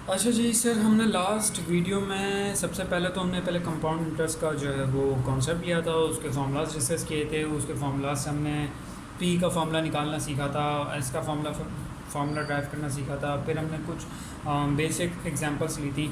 अच्छा जी सर, हमने last video में सबसे पहले तो हमने पहले कंपाउंड इंटरेस्ट का जो है वो कॉन्सेप्ट लिया था, उसके फार्मूलाज डिस्कस किए थे। उसके फार्मूलाज से हमने पी का फार्मूला निकालना सीखा था, एस का फार्मूला ड्राइव करना सीखा था। फिर हमने कुछ बेसिक एग्जांपल्स ली थी,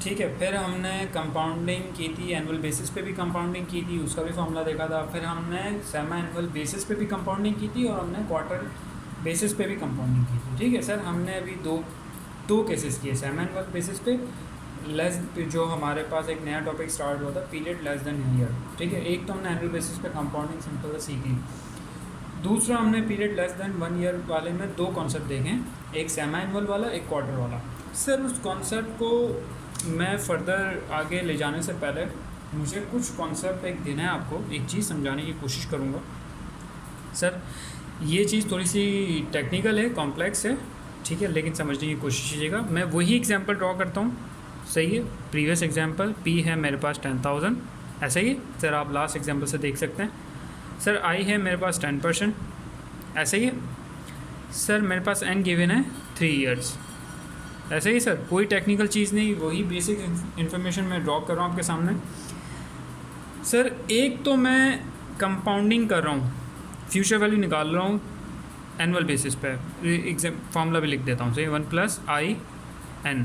ठीक है। फिर हमने कंपाउंडिंग की थी, एनुअल बेसिस पे भी कंपाउंडिंग की थी, उसका भी फार्मूला देखा था। फिर हमने सेमी एनुअल बेसिस पे भी कंपाउंडिंग की थी और हमने क्वार्टर बेसिस पे भी कंपाउंडिंग की थी, ठीक है सर। हमने अभी दो दो केसेस किए सेमी एनुअल बेसिस पे, लेस जो हमारे पास एक नया टॉपिक स्टार्ट हुआ था पीरियड लेस देन ईयर, ठीक है। एक तो हमने एनुअल बेसिस पे कंपाउंडिंग सिंपल से सीखी। दूसरा हमने पीरियड लेस देन 1 ईयर वाले में दो कॉन्सेप्ट देखे, एक सेमी एनुअल वाला, एक क्वार्टर वाला। सर उस कॉन्सेप्ट को मैं फर्दर आगे ले जाने से पहले मुझे कुछ कॉन्सेप्ट एक देना है आपको, एक चीज़ समझाने की कोशिश करूँगा। सर ये चीज़ थोड़ी सी टेक्निकल है, कॉम्प्लेक्स है, ठीक है, लेकिन समझने की कोशिश कीजिएगा। मैं वही एग्जांपल ड्रॉ करता हूँ, सही है। प्रीवियस एग्जांपल पी है मेरे पास 10,000, ऐसा ही है सर, आप लास्ट एग्जांपल से देख सकते हैं। सर आई है मेरे पास 10%, ऐसा ही है सर। मेरे पास एन गिवन है 3 ईयर्स, ऐसा ही सर, कोई टेक्निकल चीज़ नहीं, वही बेसिक इन्फॉर्मेशन मैं ड्रॉ कर रहा हूँ आपके सामने। सर एक तो मैं कंपाउंडिंग कर रहा हूँ, फ्यूचर वैल्यू निकाल रहा हूँ एनुअल बेसिस पे। एग्जाम फार्मूला भी लिख देता हूँ, सही, 1+i(n).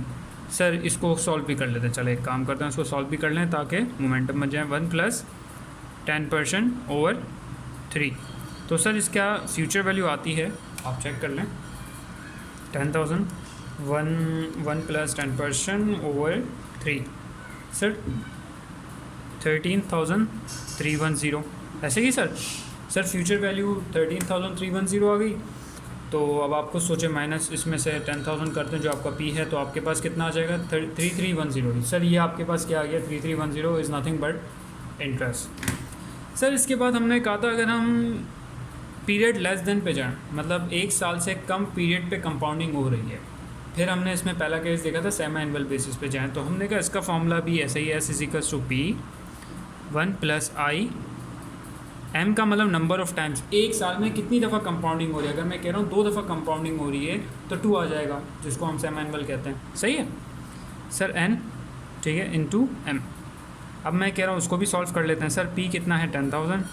सर इसको सॉल्व भी कर लेते हैं, चलो एक काम करते हैं, इसको सॉल्व भी कर लें ताकि मोमेंटम बन जाए। 1+10%/3। तो सर इसका फ्यूचर वैल्यू आती है, आप चेक कर लें, 10,000 1+10%/3 सर 13,310, ऐसे ही सर। सर फ्यूचर वैल्यू 13,310 आ गई। तो अब आप खुद सोचें, माइनस इसमें से 10,000 करते हैं जो आपका पी है, तो आपके पास कितना आ जाएगा, 3310। सर ये आपके पास क्या आ गया, 3310 is nothing but interest. Sir इसके बाद हमने कहा था अगर हम पीरियड लेस देन पे जाएँ, मतलब 1 साल से कम पीरियड पे कंपाउंडिंग हो रही है। फिर हमने इसमें पहला केस देखा था सेमी एनुअल बेसिस पे जाएँ, तो हमने कहा इसका फार्मूला भी ऐसा ही है, S=P 1+i। एम का मतलब नंबर ऑफ़ टाइम्स, एक साल में कितनी दफ़ा कंपाउंडिंग हो रही है। अगर मैं कह रहा हूँ 2 दफ़ा कंपाउंडिंग हो रही है तो 2 आ जाएगा, जिसको हम सेमी एनुअल कहते हैं, सही है सर। एन, ठीक है, इनटू एम। अब मैं कह रहा हूँ उसको भी सॉल्व कर लेते हैं। सर पी कितना है, 10,000,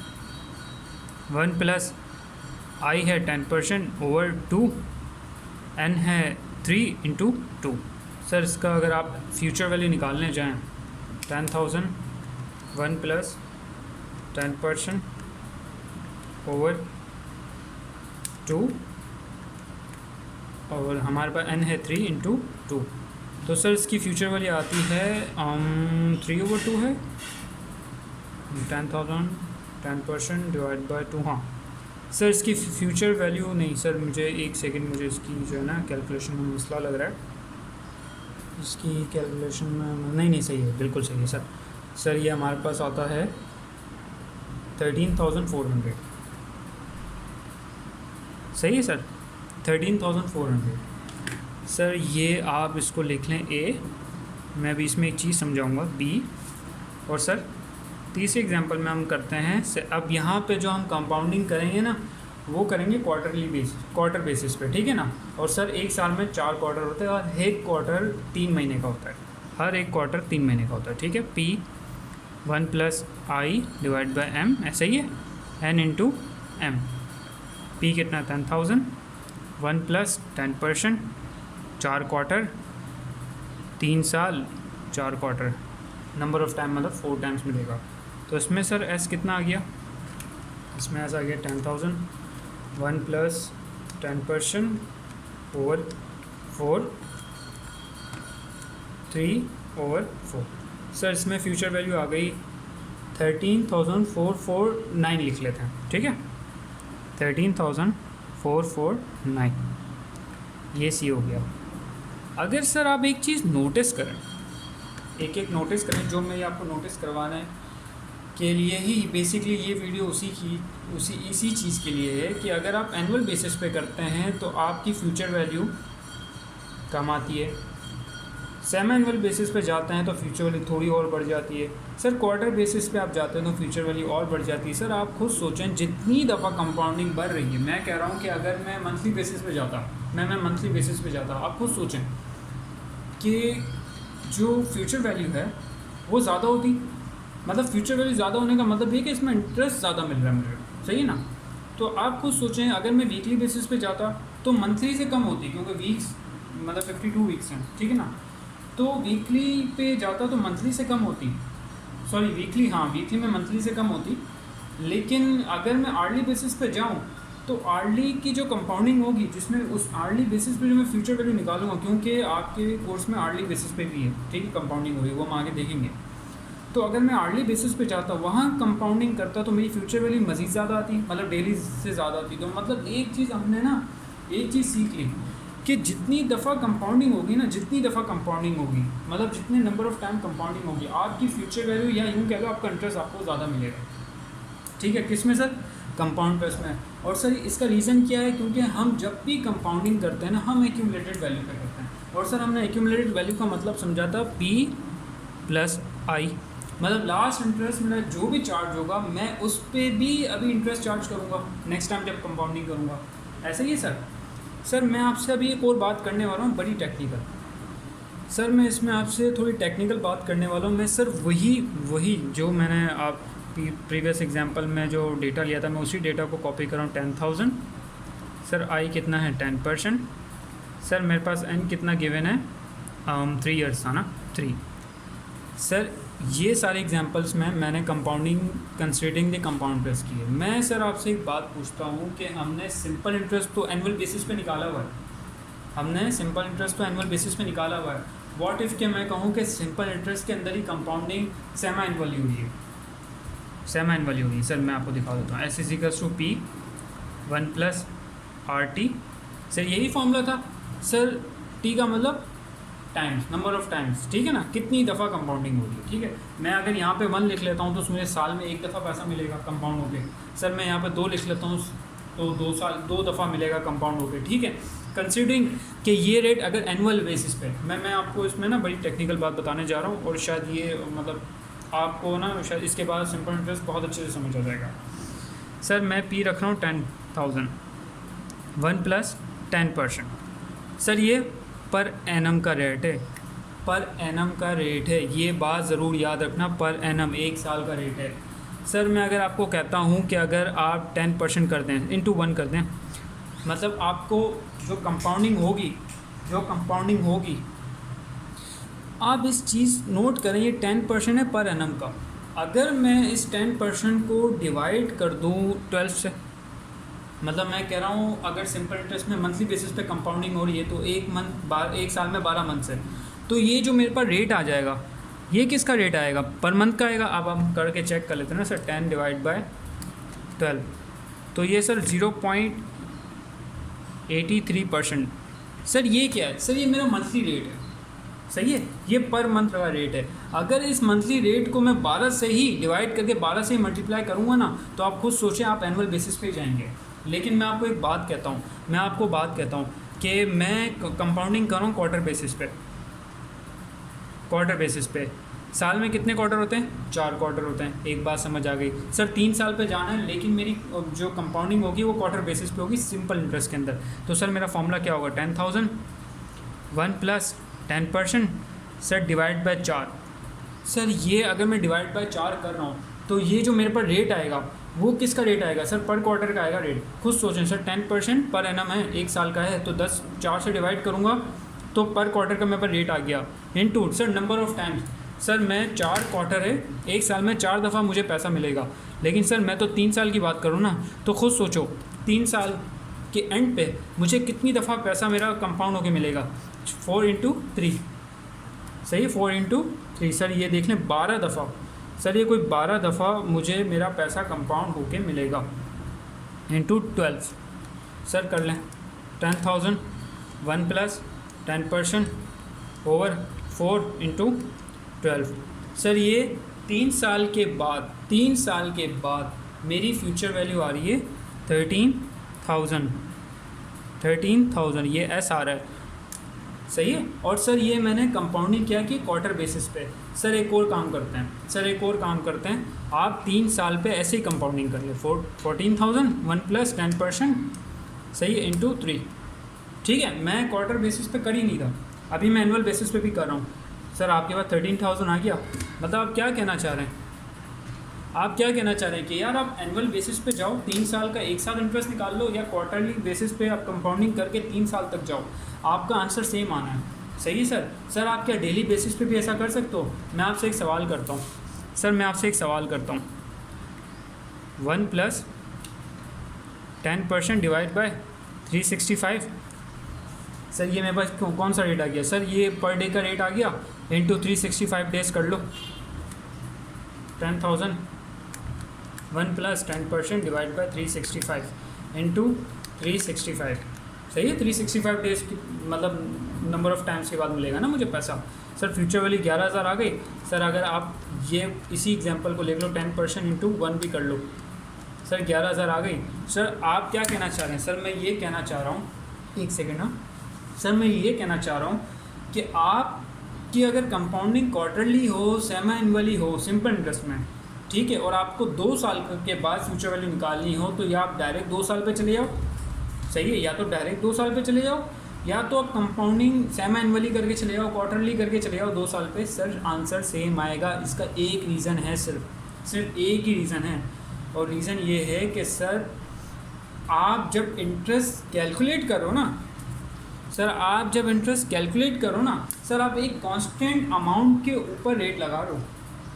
1+i है 10%/2, एन है 3 × 2। सर इसका अगर आप फ्यूचर वैल्यू निकालने जाएँ, 10,000 1+10%/2 और हमारे पास n है 3 × 2। तो सर इसकी फ्यूचर वैल्यू आती है 3/2 है, 10,000 10%/2। हाँ सर इसकी फ्यूचर वैल्यू नहीं सर, मुझे एक सेकंड, मुझे इसकी जो है ना कैलकुलेशन में मसला लग रहा है, इसकी कैलकुलेशन में नहीं सही है, बिल्कुल सही है सर। सर ये हमारे पास आता है 13,400, सही है सर, 13,400। सर ये आप इसको लिख लें ए, मैं अभी इसमें एक चीज़ समझाऊंगा बी। और सर तीसरे एग्जांपल में हम करते हैं, अब यहाँ पे जो हम कंपाउंडिंग करेंगे ना, वो करेंगे क्वार्टर बेसिस पे, ठीक है ना। और सर एक साल में 4 क्वार्टर होते हैं और एक क्वार्टर 3 महीने का होता है, हर एक क्वार्टर 3 महीने का होता है, ठीक है। पी 1+i/m, ऐसा ही है, n × m। पी कितना, 10,000, 1+10%, 4 क्वार्टर, 3 साल, 4 क्वार्टर, नंबर ऑफ़ टाइम मतलब 4 टाइम्स मिलेगा। तो इसमें सर एस कितना आ गया, इसमें ऐसा आ गया 10,000 1+10%/4, 3/4। सर इसमें फ्यूचर वैल्यू आ गई 13,449 लिख लेते हैं, ठीक है, 13,449, ये सी हो गया। अगर सर आप एक चीज़ नोटिस करें, एक नोटिस करें, जो मैं आपको नोटिस करवाने के लिए ही बेसिकली ये वीडियो इसी चीज़ के लिए है कि अगर आप एनुअल बेसिस पे करते हैं तो आपकी फ्यूचर वैल्यू कम आती है, सेमी एनुअल बेसिस पे जाते हैं तो फ्यूचर वैल्यू थोड़ी और बढ़ जाती है। सर क्वार्टर बेसिस पे आप जाते हैं तो फ्यूचर वैल्यू और बढ़ जाती है। सर आप खुद सोचें, जितनी दफ़ा कंपाउंडिंग बढ़ रही है, मैं कह रहा हूँ कि अगर मैं मंथली बेसिस पे जाता, मैं मंथली बेसिस पे जाता, आप खुद सोचें कि जो फ्यूचर वैल्यू है वो ज़्यादा होती, मतलब फ्यूचर वैल्यू ज़्यादा होने का मतलब ये कि इसमें इंटरेस्ट ज़्यादा मिल रहा है मुझे, सही है ना। तो आप खुद सोचें, अगर मैं वीकली बेसिस पे जाता तो मंथली से कम होती, क्योंकि वीक्स मतलब 52 वीक्स हैं, ठीक है ना। तो वीकली पे जाता तो मंथली से कम होती, सॉरी वीकली, हाँ वीकली में मंथली से कम होती। लेकिन अगर मैं आर्ली बेसिस पे जाऊँ तो आर्ली की जो कंपाउंडिंग होगी, जिसमें उस आर्ली बेसिस पे जो मैं फ्यूचर वैल्यू निकालूंगा, क्योंकि आपके कोर्स में आर्ली बेसिस पे भी है, ठीक है, कंपाउंडिंग होगी, वो हम आगे देखेंगे। तो अगर मैं आर्ली बेसिस पे जाता, वहाँ कंपाउंडिंग करता, तो मेरी फ्यूचर वैल्यू मज़ीद ज़्यादा आती, मतलब डेली से ज़्यादा आती। तो मतलब एक चीज़ हमने ना, एक चीज़ सीख ली कि जितनी दफ़ा कंपाउंडिंग होगी ना, जितनी दफ़ा कंपाउंडिंग होगी, मतलब जितने नंबर ऑफ़ टाइम कंपाउंडिंग होगी, आपकी फ्यूचर वैल्यू या यूँ कह लो आपका इंटरेस्ट आपको ज़्यादा मिलेगा, ठीक है। किस में सर? कंपाउंड इंटरेस्ट में। और सर इसका रीज़न क्या है? क्योंकि हम जब भी कंपाउंडिंग करते हैं ना, हम एक्यूमुलेटेड वैल्यू पे करते हैं। और सर हमने एक्यूमुलेटेड वैल्यू का मतलब समझा था P + I, मतलब लास्ट इंटरेस्ट मेरा जो भी चार्ज होगा मैं उस पर भी अभी इंटरेस्ट चार्ज करूँगा नेक्स्ट टाइम जब कंपाउंडिंग करूँगा, ऐसा ही है सर। सर मैं आपसे अभी एक और बात करने वाला हूँ, बड़ी टेक्निकल। सर मैं इसमें आपसे थोड़ी टेक्निकल बात करने वाला हूँ। मैं सर वही जो मैंने आप प्रीवियस एग्जांपल में जो डेटा लिया था, मैं उसी डेटा को कॉपी कर रहा हूँ। 10,000 सर, आई कितना है? 10%। सर मेरे पास एन कितना गिवन है? 3 ईयर्स था ना, 3। सर ये सारे एग्जांपल्स में मैंने compounding considering the compound interest की है। मैं सर आपसे एक बात पूछता हूँ कि हमने सिंपल इंटरेस्ट तो एनुअल बेसिस पे निकाला हुआ है, हमने सिंपल इंटरेस्ट तो एनुअल बेसिस पे निकाला हुआ है। व्हाट इफ़ के मैं कहूँ कि सिंपल इंटरेस्ट के अंदर ही कंपाउंडिंग सेमी एनुअली हो रही है, सेमी एनुअली हो रही है। सर मैं आपको दिखा देता हूँ। S = P 1 + RT। सर यही फॉर्मूला था सर, T का मतलब टाइम्स, नंबर ऑफ़ टाइम्स, ठीक है ना, कितनी दफ़ा कंपाउंडिंग हो रही है, ठीक है। मैं अगर यहाँ पे 1 लिख लेता हूँ तो मुझे साल में 1 दफ़ा पैसा मिलेगा कंपाउंड होके। सर मैं यहाँ पे 2 लिख लेता हूँ तो 2 दफ़ा मिलेगा कंपाउंड होके, ठीक है। कंसीडरिंग कि ये रेट अगर एनुअल बेसिस पे, मैं आपको इसमें ना बड़ी टेक्निकल बात बताने जा रहा हूँ, और शायद ये मतलब आपको ना शायद इसके बाद सिंपल इंटरेस्ट बहुत अच्छे से समझ आ जाएगा। सर मैं P रख रहा हूँ 10,000, 1 + 10%। सर ये पर एनम का रेट है, पर एनम का रेट है, ये बात ज़रूर याद रखना, पर एनम 1 साल का रेट है। सर मैं अगर आपको कहता हूँ कि अगर आप 10% कर दें, इंटू 1 कर दें, मतलब आपको जो कंपाउंडिंग होगी, आप इस चीज़ नोट करें, ये 10% है पर एनम का। अगर मैं इस 10% को डिवाइड कर दूँ 12 से, मतलब मैं कह रहा हूँ अगर सिंपल इंटरेस्ट में मंथली बेसिस पे कंपाउंडिंग हो रही है तो एक साल में 12 मंथ है, तो ये जो मेरे पास रेट आ जाएगा, ये किसका रेट आएगा? पर मंथ का आएगा। अब हम करके चेक कर लेते हैं ना सर, 10 / 12, तो ये सर 0.83%। सर ये क्या है? सर ये मेरा मंथली रेट है, सही है, ये पर मंथ का रेट है। अगर इस मंथली रेट को मैं 12 से ही डिवाइड करके 12 से ही मल्टीप्लाई करूँगा ना, तो आप खुद सोचें आप एनुअल बेसिस पे जाएंगे। लेकिन मैं आपको एक बात कहता हूँ, कि मैं कंपाउंडिंग कर रहा हूँ क्वार्टर बेसिस पे। साल में कितने क्वार्टर होते हैं? 4 क्वार्टर होते हैं। एक बात समझ आ गई सर, 3 साल पे जाना है, लेकिन मेरी जो कंपाउंडिंग होगी वो क्वार्टर बेसिस पे होगी सिंपल इंटरेस्ट के अंदर। तो सर मेरा फॉर्मूला क्या होगा? 10,000 1 + 10% सर डिवाइड बाय 4। सर ये अगर मैं डिवाइड बाय 4 कर रहा हूँ तो ये जो मेरे पास रेट आएगा वो किसका रेट आएगा? सर पर क्वार्टर का आएगा रेट। खुद सोचें सर, 10% पर एनम है, 1 साल का है, तो 4 से डिवाइड करूँगा तो पर क्वार्टर का मेरे पास रेट आ गया, into sir number of times. Sir मैं 4 क्वार्टर है, 1 साल में 4 दफ़ा मुझे पैसा मिलेगा। लेकिन सर मैं तो 3 साल की बात करूँ ना, तो खुद सोचो 3 साल के एंड पे मुझे कितनी दफ़ा पैसा मेरा कंपाउंड होके मिलेगा? 4 × 3, सही है, 4 × 3। सर ये देख लें 12 दफ़ा, सर ये कोई 12 दफ़ा मुझे मेरा पैसा कंपाउंड होके मिलेगा, इंटू 12। सर कर लें 10,000 1 + 10% ओवर 4 × 12। सर ये 3 साल के बाद मेरी फ्यूचर वैल्यू आ रही है 13,000, ये एस आ रहा है, सही है। और सर ये मैंने कंपाउंडिंग किया कि क्वार्टर बेसिस पे। सर एक और काम करते हैं, आप 3 साल पे ऐसे ही कंपाउंडिंग कर ले, 14,000 1 + 10%, सही है, इंटू 3, ठीक है। मैं क्वार्टर बेसिस पे कर ही नहीं था, अभी मैं एनुअल बेसिस पे भी कर रहा हूँ। सर आपके पास 13,000 आ गया, मतलब आप क्या कहना चाह रहे हैं? आप क्या कहना चाह रहे हैं कि यार आप एनुअल बेसिस पे जाओ, 3 साल का एक साथ इंटरेस्ट निकाल लो, या क्वार्टरली बेसिस पे आप कंपाउंडिंग करके 3 साल तक जाओ, आपका आंसर सेम आना है। सही है सर। सर आप क्या डेली बेसिस पे भी ऐसा कर सकते हो? मैं आपसे एक सवाल करता हूँ सर, मैं आपसे एक सवाल करता हूँ, 1 + 10% डिवाइड बाय 365। सर ये मेरे पास कौन सा रेट आ गया? सर ये पर डे का रेट आ गया, इंटू 365 डेज कर लो, 10,000। 1 + 10% डिवाइड बाय 365 इंटू 365। सही है, 365 डेज की मतलब नंबर ऑफ़ टाइम्स के बाद मिलेगा ना मुझे पैसा। सर फ्यूचर वैल्यू 11,000 आ गई। सर अगर आप ये इसी एग्जांपल को ले लो, 10% इंटू 1 भी कर लो, सर 11,000 आ गई। सर आप क्या कहना चाह रहे हैं? सर मैं ये कहना चाह रहा हूँ, एक सेकेंड ना सर, मैं ये कहना चाह रहा हूँ कि आप कि अगर कंपाउंडिंग क्वार्टरली हो, सेमी एनुअली हो, सिंपल इंटरेस्ट में, ठीक है, और आपको 2 साल के बाद फ्यूचर वैल्यू निकालनी हो, तो या आप डायरेक्ट 2 साल पे चले जाओ, सही है, या तो डायरेक्ट 2 साल पे चले जाओ, या तो आप कंपाउंडिंग सेमी एनुअली करके चले जाओ, क्वार्टरली करके चले जाओ 2 साल पे। सर आंसर सेम आएगा। इसका एक रीज़न है, सिर्फ एक ही रीज़न है, और रीज़न ये है कि सर आप जब इंटरेस्ट कैलकुलेट करो ना, सर आप जब इंटरेस्ट कैलकुलेट करो ना, सर आप एक कांस्टेंट अमाउंट के ऊपर रेट लगा रहे हो।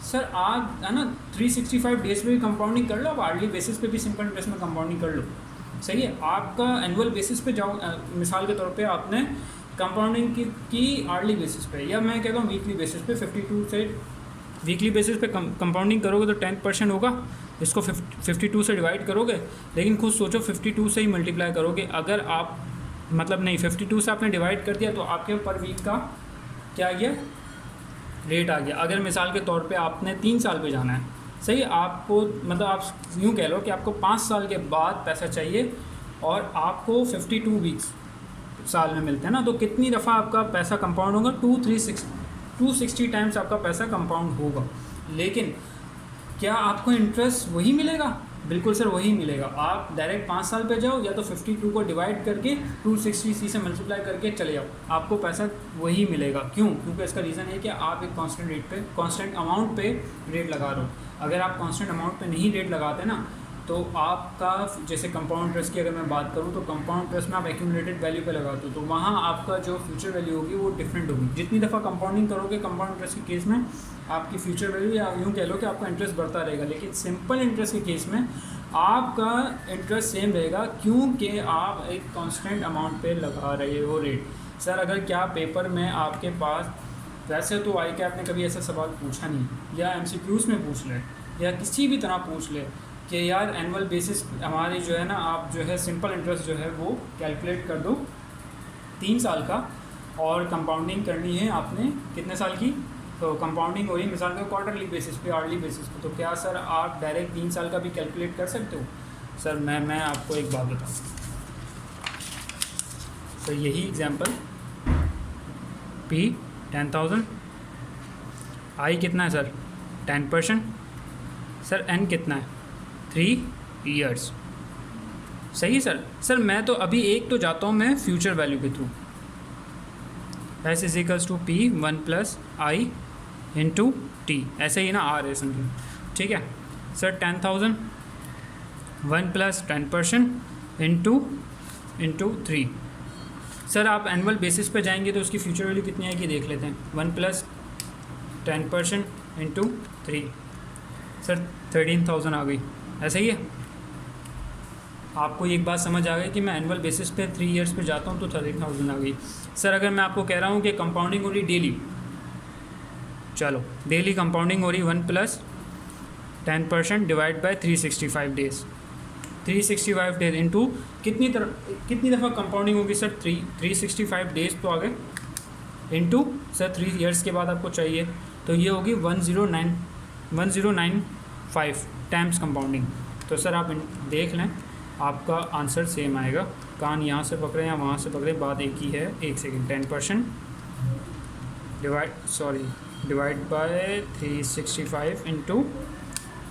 सर आप है ना 365 डेज पे भी कंपाउंडिंग कर लो, आप आर्ली बेसिस पे भी सिंपल इंटरेस्ट में कंपाउंडिंग कर लो, सही है। आपका एनुअल बेसिस पे जाओ, मिसाल के तौर पे आपने कंपाउंडिंग की आर्ली बेसिस पे, या मैं कहता हूँ वीकली बेसिस पे, 52 से वीकली बेसिस पे कंपाउंडिंग करोगे तो 10% होगा, इसको 52 से डिवाइड करोगे, लेकिन खुद सोचो 52 से ही मल्टीप्लाई करोगे। अगर आप मतलब नहीं 52 से आपने डिवाइड कर दिया तो आपके पर वीक का क्या आ गया, रेट आ गया। अगर मिसाल के तौर पे आपने 3 साल पे जाना है, सही, आपको मतलब आप यूँ कह लो कि आपको 5 साल के बाद पैसा चाहिए, और आपको 52 वीक्स साल में मिलते हैं ना, तो कितनी दफ़ा आपका पैसा कंपाउंड होगा? 260 टाइम्स आपका पैसा कंपाउंड होगा। लेकिन क्या आपको इंटरेस्ट वही मिलेगा? बिल्कुल सर वही मिलेगा। आप डायरेक्ट 5 साल पे जाओ, या तो 52 को डिवाइड करके 260 से मल्टीप्लाई करके चले जाओ, आपको पैसा वही मिलेगा। क्यों? क्योंकि इसका रीज़न है कि आप एक कांस्टेंट रेट पे, कांस्टेंट अमाउंट पे रेट लगा रहे हो। अगर आप कांस्टेंट अमाउंट पे नहीं रेट लगाते ना, तो आपका जैसे कंपाउंड इंटरेस्ट की अगर मैं बात करूँ, तो कंपाउंड इंटरेस्ट में आप एक्यूमुलेटेड वैल्यू पे लगाते हो, तो वहाँ आपका जो फ्यूचर वैल्यू होगी वो डिफरेंट होगी। जितनी दफ़ा कंपाउंडिंग करोगे कंपाउंड इंटरेस्ट के केस में, आपकी फ्यूचर वैल्यू, या यूँ कह लो कि आपका इंटरेस्ट बढ़ता रहेगा। लेकिन सिंपल इंटरेस्ट के केस में आपका इंटरेस्ट सेम रहेगा, क्योंकि आप एक कांस्टेंट अमाउंट पे लगा रहे हो रेट। सर अगर क्या पेपर में आपके पास, वैसे तो आई कैप ने कभी ऐसा सवाल पूछा नहीं, या MCQs में पूछ ले, या किसी भी तरह पूछ ले कि यार एनुअल बेसिस हमारी जो है ना, आप जो है सिंपल इंटरेस्ट जो है वो कैलकुलेट कर दो 3 साल का, और कंपाउंडिंग करनी है आपने कितने साल की, तो कंपाउंडिंग हो रही है मिसाल के क्वार्टरली बेसिस पे, आर्ली बेसिस पे, तो क्या सर आप डायरेक्ट 3 साल का भी कैलकुलेट कर सकते हो? सर मैं आपको एक बात बताऊँ सर, यही एग्जांपल P 10,000, I कितना है सर 10%, सर N कितना है 3 ईयर्स, सही सर। सर मैं तो अभी एक तो जाता हूँ मैं फ्यूचर वैल्यू के through, S = P 1 + I into T, ऐसे ही ना R है समझो, ठीक है सर। 10,000 1 + 10% इंटू 3। सर आप एनुअल बेसिस पे जाएंगे तो उसकी फ्यूचर वैल्यू कितनी आएगी देख लेते हैं, 1 + 10% इंटू 3, सर 13,000 आ गई। ऐसा ही है, आपको एक बात समझ आ गई कि मैं एनुअल बेसिस पे 3 ईयर्स पे जाता हूँ तो 13,000 आ गई। सर अगर मैं आपको कह रहा हूँ कि कंपाउंडिंग हो रही डेली, चलो डेली कंपाउंडिंग हो रही 1 + 10% divide by 365 days, 365 days into कितनी दफ़ा कंपाउंडिंग होगी सर? 365 डेज तो आ गए, इंटू सर 3 ईयर्स के बाद आपको चाहिए, तो ये होगी 1095 टाइम्स कंपाउंडिंग। तो सर आप देख लें, आपका आंसर सेम आएगा। कान यहाँ से पकड़े या वहाँ से पकड़े, बात एक ही है। एक सेकेंड, 10% डिवाइड बाय 365 इंटू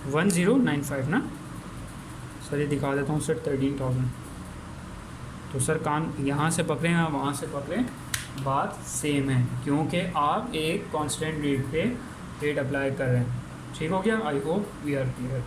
1095 ना सर, ये दिखा देता हूँ सर 13,000। तो सर कान यहाँ से पकड़े या वहाँ से पकड़े, बात सेम है, क्योंकि आप एक कांस्टेंट रेट पे रेट अप्लाई कर रहे हैं। ठीक हो गया? I hope we are clear.